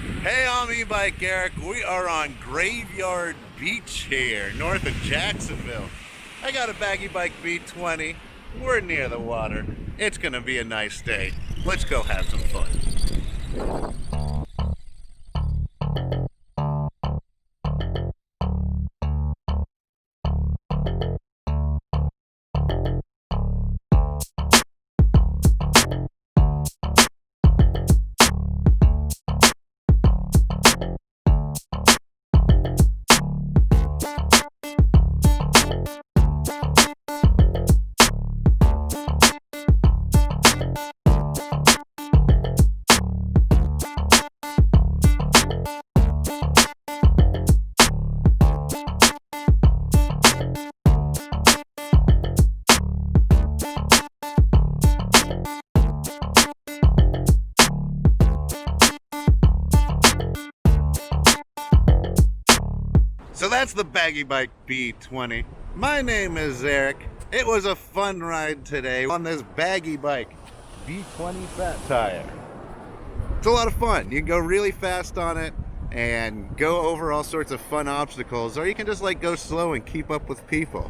Hey, I'm E-Bike Eric. We are on Graveyard Beach here, north of Jacksonville. I got a Bagi Bike B20. We're near the water. It's gonna be a nice day. Let's go have some fun. So that's the Bagi Bike B20. My name is Eric. It was a fun ride today on this Bagi Bike B20 fat tire. It's a lot of fun. You can go really fast on it and go over all sorts of fun obstacles, or you can just like go slow and keep up with people.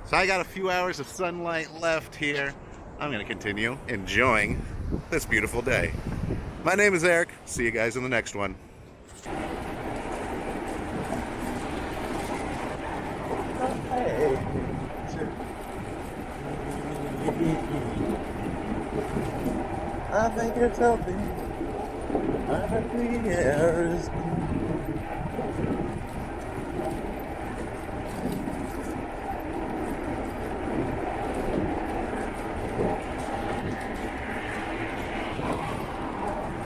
So I got a few hours of sunlight left here. I'm gonna continue enjoying this beautiful day. My name is Eric. See you guys in the next one. I think it's healthy. I think the air is